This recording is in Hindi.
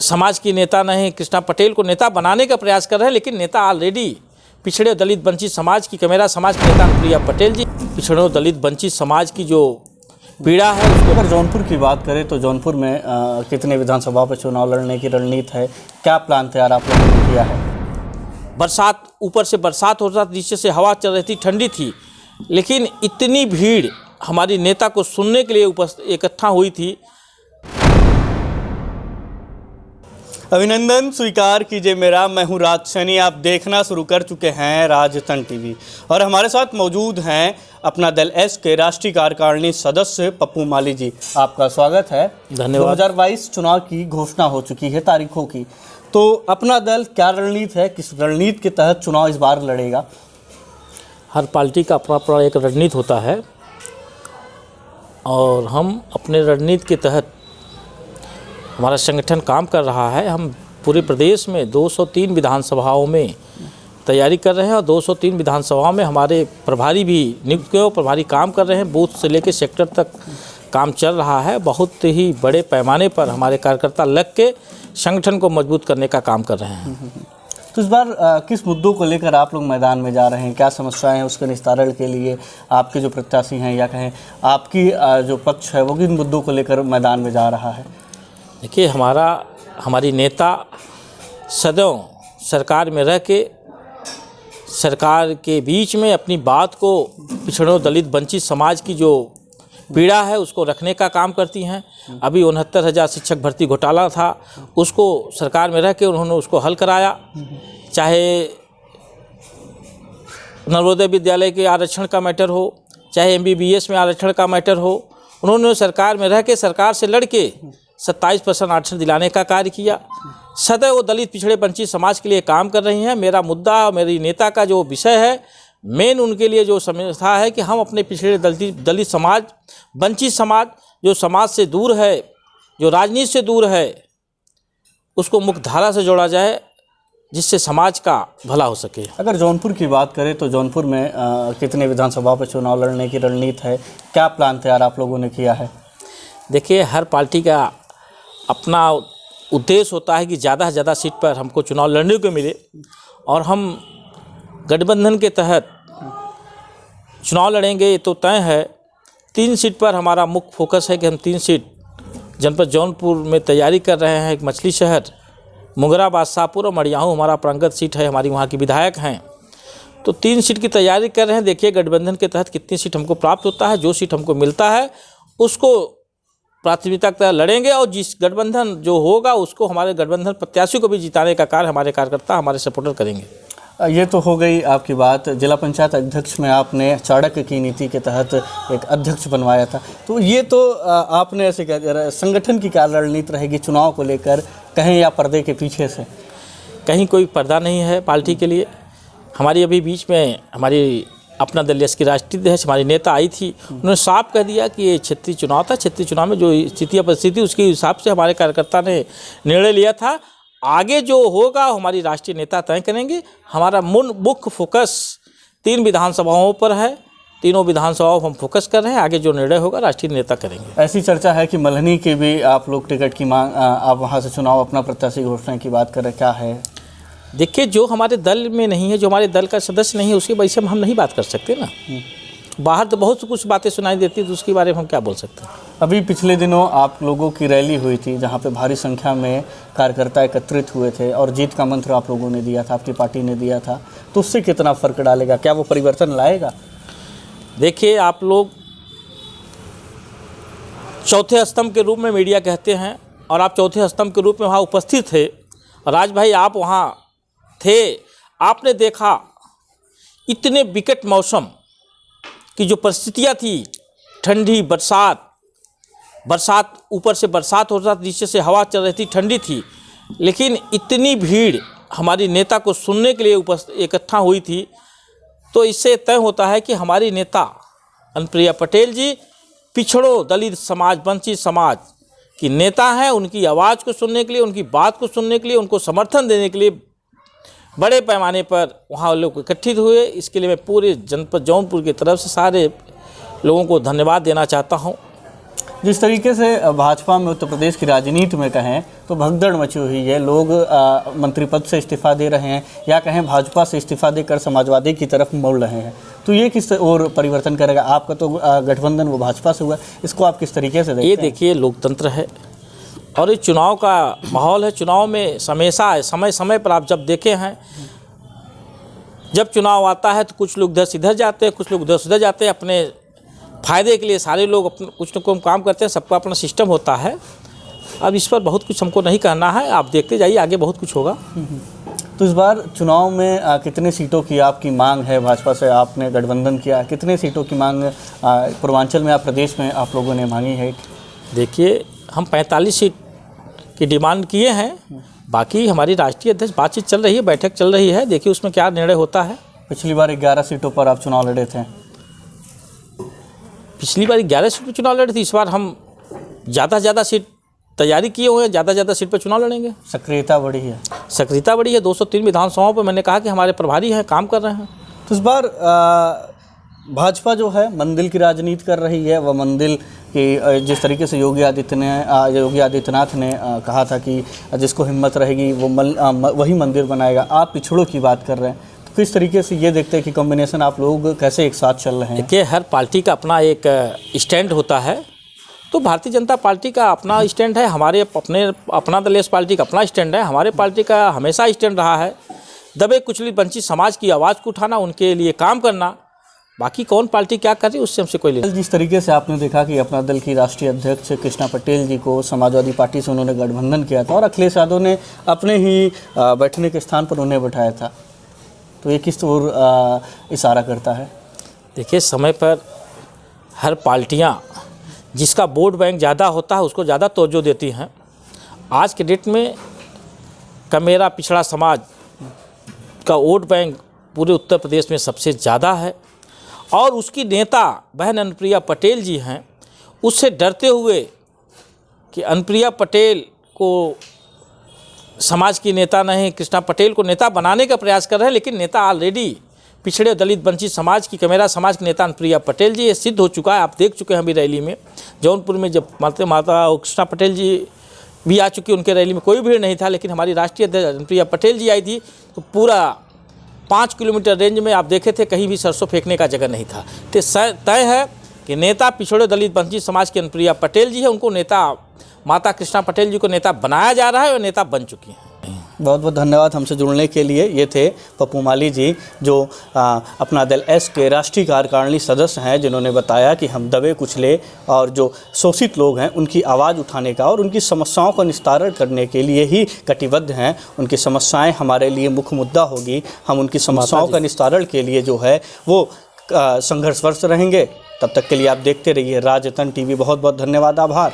समाज की नेता नहीं, कृष्णा पटेल को नेता बनाने का प्रयास कर रहे हैं, लेकिन नेता ऑलरेडी पिछड़े दलित वंचित समाज की कमेरा समाज के नेता अनुप्रिया पटेल जी पिछड़े दलित वंचित समाज की जो पीड़ा है उसको। अगर जौनपुर की बात करें तो जौनपुर में कितने विधानसभा पर चुनाव लड़ने की रणनीति है, क्या प्लान तैयार आप लोगों ने किया है? बरसात, ऊपर से बरसात हो रहा था, नीचे से हवा चल रही थी, ठंडी थी, लेकिन इतनी भीड़ हमारी नेता को सुनने के लिए इकट्ठा हुई थी। अभिनंदन स्वीकार कीजिए मेरा, मैं हूँ राज सैनी। आप देखना शुरू कर चुके हैं राजतन टीवी और हमारे साथ मौजूद हैं अपना दल एस के राष्ट्रीय कार्यकारिणी सदस्य पप्पू माली जी। आपका स्वागत है। धन्यवाद। 2022 चुनाव की घोषणा हो चुकी है तारीखों की, तो अपना दल क्या रणनीति है, किस रणनीति के तहत चुनाव इस बार लड़ेगा? हर पार्टी का अपना अपना एक रणनीति होता है और हम अपने रणनीति के तहत हमारा संगठन काम कर रहा है। हम पूरे प्रदेश में 203 विधानसभाओं में तैयारी कर रहे हैं और 203 विधानसभाओं में हमारे प्रभारी भी नियुक्त हुए, प्रभारी काम कर रहे हैं। बूथ से लेकर सेक्टर तक काम चल रहा है। बहुत ही बड़े पैमाने पर हमारे कार्यकर्ता लग के संगठन को मजबूत करने का काम कर रहे हैं। तो इस बार किस मुद्दों को लेकर आप लोग मैदान में जा रहे हैं? क्या समस्याएं हैं, उसके निस्तारण के लिए आपके जो प्रत्याशी हैं या कहें आपकी जो पक्ष है वो किन मुद्दों को लेकर मैदान में जा रहा है? देखिए, हमारी नेता सदैव सरकार में रह के सरकार के बीच में अपनी बात को पिछड़ों दलित वंचित समाज की जो पीड़ा है उसको रखने का काम करती हैं। अभी 69,000 शिक्षक भर्ती घोटाला था, उसको सरकार में रह के उन्होंने उसको हल कराया। चाहे नवोदय विद्यालय के आरक्षण का मैटर हो, चाहे MBBS में आरक्षण का मैटर हो, उन्होंने सरकार में रह के सरकार से लड़ के 27% आरक्षण दिलाने का कार्य किया। सदैव वो दलित पिछड़े वंचित समाज के लिए काम कर रही हैं। मेरा मुद्दा, मेरी नेता का जो विषय है, मेन उनके लिए जो समस्या है कि हम अपने पिछड़े दलित समाज, वंचित समाज, जो समाज से दूर है, जो राजनीति से दूर है, उसको मुख्य धारा से जोड़ा जाए जिससे समाज का भला हो सके। अगर जौनपुर की बात करें तो जौनपुर में कितने विधानसभा पर चुनाव लड़ने की रणनीति है, क्या प्लान तैयार आप लोगों ने किया है? देखिए, हर पार्टी का अपना उद्देश्य होता है कि ज़्यादा से ज़्यादा सीट पर हमको चुनाव लड़ने को मिले और हम गठबंधन के तहत चुनाव लड़ेंगे, ये तो तय है। 3 सीट पर हमारा मुख्य फोकस है कि हम 3 सीट जनपद जौनपुर में तैयारी कर रहे हैं। एक मछली शहर, मुंगरा, बादशाहपुर और मड़ियाहू हमारा प्रांगत सीट है, हमारी वहाँ की विधायक हैं। तो 3 सीट की तैयारी कर रहे हैं। देखिए गठबंधन के तहत कितनी सीट हमको प्राप्त होता है। जो सीट हमको मिलता है उसको प्राथमिकता के तहत लड़ेंगे और जिस गठबंधन जो होगा उसको, हमारे गठबंधन प्रत्याशी को भी जिताने का कार्य हमारे कार्यकर्ता, हमारे सपोर्टर करेंगे। ये तो हो गई आपकी बात। जिला पंचायत अध्यक्ष में आपने चाणक्य की नीति के तहत एक अध्यक्ष बनवाया था, तो ये तो आपने ऐसे क्या संगठन की क्या रणनीति रहेगी चुनाव को लेकर, कहीं या पर्दे के पीछे से? कहीं कोई पर्दा नहीं है पार्टी के लिए। हमारी अभी बीच में हमारी अपना दल एस की राष्ट्रीय अध्यक्ष हमारी नेता आई थी, उन्होंने साफ कह दिया कि ये क्षेत्रीय चुनाव था, क्षेत्रीय चुनाव में जो स्थिति या परिस्थिति उसके हिसाब से हमारे कार्यकर्ता ने निर्णय लिया था। आगे जो होगा हमारी राष्ट्रीय नेता तय करेंगे। हमारा मुख्य फोकस 3 विधानसभाओं पर है, तीनों विधानसभाओं पर हम फोकस कर रहे हैं। आगे जो निर्णय होगा राष्ट्रीय नेता करेंगे। ऐसी चर्चा है कि मल्हनी के भी आप लोग टिकट की मांग, आप वहाँ से चुनाव अपना प्रत्याशी घोषणा की बात कर रहे, क्या है? देखिए, जो हमारे दल में नहीं है, जो हमारे दल का सदस्य नहीं है, उसके बारे में हम नहीं बात कर सकते ना। बाहर तो बहुत कुछ बातें सुनाई देती है, तो उसके बारे में हम क्या बोल सकते हैं। अभी पिछले दिनों आप लोगों की रैली हुई थी जहां पे भारी संख्या में कार्यकर्ता एकत्रित हुए थे और जीत का मंत्र आप लोगों ने दिया था, आपकी पार्टी ने दिया था, तो उससे कितना फ़र्क डालेगा? क्या वो परिवर्तन लाएगा? देखिए, आप लोग चौथे स्तंभ के रूप में मीडिया कहते हैं और आप चौथे स्तंभ के रूप में वहाँ उपस्थित थे। राज भाई, आप वहाँ थे, आपने देखा इतने विकट मौसम की जो परिस्थितियाँ थी, ठंडी, बरसात, ऊपर से बरसात हो रहा था, नीचे से हवा चल रही थी, ठंडी थी, लेकिन इतनी भीड़ हमारी नेता को सुनने के लिए इकट्ठा हुई थी। तो इससे तय होता है कि हमारी नेता अनुप्रिया पटेल जी पिछड़ों दलित समाज, वंचित समाज की नेता हैं। उनकी आवाज़ को सुनने के लिए, उनकी बात को सुनने के लिए, उनको समर्थन देने के लिए बड़े पैमाने पर वहाँ लोग इकट्ठित हुए। इसके लिए मैं पूरे जनपद जौनपुर की तरफ से सारे लोगों को धन्यवाद देना चाहता हूँ। जिस तरीके से भाजपा में उत्तर प्रदेश की राजनीति में कहें तो भगदड़ मची हुई है, लोग मंत्री पद से इस्तीफा दे रहे हैं या कहें भाजपा से इस्तीफा देकर समाजवादी की तरफ मुड़ रहे हैं, तो ये किस और परिवर्तन करेगा? आपका तो गठबंधन वो भाजपा से हुआ, इसको आप किस तरीके से देखते हैं? ये देखिए, लोकतंत्र है और ये चुनाव का माहौल है। चुनाव में हमेशा समय समय पर आप जब देखे हैं, जब चुनाव आता है तो कुछ लोग इधर से इधर जाते हैं, कुछ लोग उधर से उधर जाते हैं। अपने फ़ायदे के लिए सारे लोग अपने कुछ न कुछ काम करते हैं, सबका अपना सिस्टम होता है। अब इस पर बहुत कुछ हमको नहीं करना है, आप देखते जाइए, आगे बहुत कुछ होगा। तो इस बार चुनाव में कितने सीटों की आपकी मांग है? भाजपा से आपने गठबंधन किया, कितने सीटों की मांग पूर्वांचल में, आप प्रदेश में आप लोगों ने मांगी है? देखिए, हम 45 सीट की डिमांड किए हैं, बाकी हमारी राष्ट्रीय अध्यक्ष बातचीत चल रही है, बैठक चल रही है, देखिए उसमें क्या निर्णय होता है। पिछली बार 11 सीटों पर आप चुनाव लड़े थे। पिछली बार 11 सीट पर चुनाव लड़े थे, इस बार हम ज़्यादा से ज़्यादा सीट तैयारी किए हुए हैं, ज़्यादा से ज़्यादा सीट पर चुनाव लड़ेंगे। सक्रियता बढ़ी है? सक्रियता बढ़ी है। 203 विधानसभाओं पर मैंने कहा कि हमारे प्रभारी हैं, काम कर रहे हैं। तो इस बार भाजपा जो है मंदिर की राजनीति कर रही है। वह मंदिर की जिस तरीके से योगी आदित्यनाथ ने कहा था कि जिसको हिम्मत रहेगी वो वही मंदिर बनाएगा, आप पिछड़ों की बात कर रहे हैं, तो किस तरीके से ये देखते हैं कि कॉम्बिनेशन आप लोग कैसे एक साथ चल रहे हैं? देखिए, हर पार्टी का अपना एक स्टैंड होता है, तो भारतीय जनता पार्टी का अपना स्टैंड है, हमारे अपना दलेस पार्टी का अपना स्टैंड है। हमारे पार्टी का हमेशा स्टैंड रहा है दबे कुचलित वंचित समाज की आवाज़ को उठाना, उनके लिए काम करना। बाकी कौन पार्टी क्या कर रही है उससे हमसे कोई लेना। जिस तरीके से आपने देखा कि अपना दल की राष्ट्रीय अध्यक्ष कृष्णा पटेल जी को समाजवादी पार्टी से उन्होंने गठबंधन किया था और अखिलेश यादव ने अपने ही बैठने के स्थान पर उन्हें बैठाया था, तो ये किस ओर इशारा करता है? देखिए, समय पर हर पार्टियां जिसका वोट बैंक ज़्यादा होता है उसको ज़्यादा तवज्जो देती हैं। आज के डेट में कमेरा पिछड़ा समाज का वोट बैंक पूरे उत्तर प्रदेश में सबसे ज़्यादा है और उसकी नेता बहन अनुप्रिया पटेल जी हैं। उससे डरते हुए कि अनुप्रिया पटेल को समाज की नेता नहीं, कृष्णा पटेल को नेता बनाने का प्रयास कर रहे हैं, लेकिन नेता ऑलरेडी पिछड़े दलित वंचित समाज की, कमेरा समाज की नेता अनुप्रिया पटेल जी, ये सिद्ध हो चुका है। आप देख चुके हैं अभी रैली में जौनपुर में, जब माता कृष्णा पटेल जी भी आ चुकी, उनके रैली में कोई भीड़ नहीं था, लेकिन हमारी राष्ट्रीय अध्यक्ष अनुप्रिया पटेल जी आई थी तो पूरा 5 किलोमीटर रेंज में आप देखे थे कहीं भी सरसों फेंकने का जगह नहीं था। तो तय है कि नेता पिछड़े दलित वंचित समाज की अनुप्रिया पटेल जी है, उनको नेता माता कृष्णा पटेल जी को नेता बनाया जा रहा है और नेता बन चुकी हैं। बहुत बहुत धन्यवाद हमसे जुड़ने के लिए। ये थे पप्पू माली जी, जो अपना दल एस के राष्ट्रीय कार्यकारिणी सदस्य हैं, जिन्होंने बताया कि हम दबे कुचले और जो शोषित लोग हैं उनकी आवाज़ उठाने का और उनकी समस्याओं का निस्तारण करने के लिए ही कटिबद्ध हैं। उनकी समस्याएं हमारे लिए मुख्य मुद्दा होगी, हम उनकी समस्याओं का निस्तारण के लिए जो है वो संघर्षरत रहेंगे। तब तक के लिए आप देखते रहिए राजतन टीवी। बहुत बहुत धन्यवाद, आभार।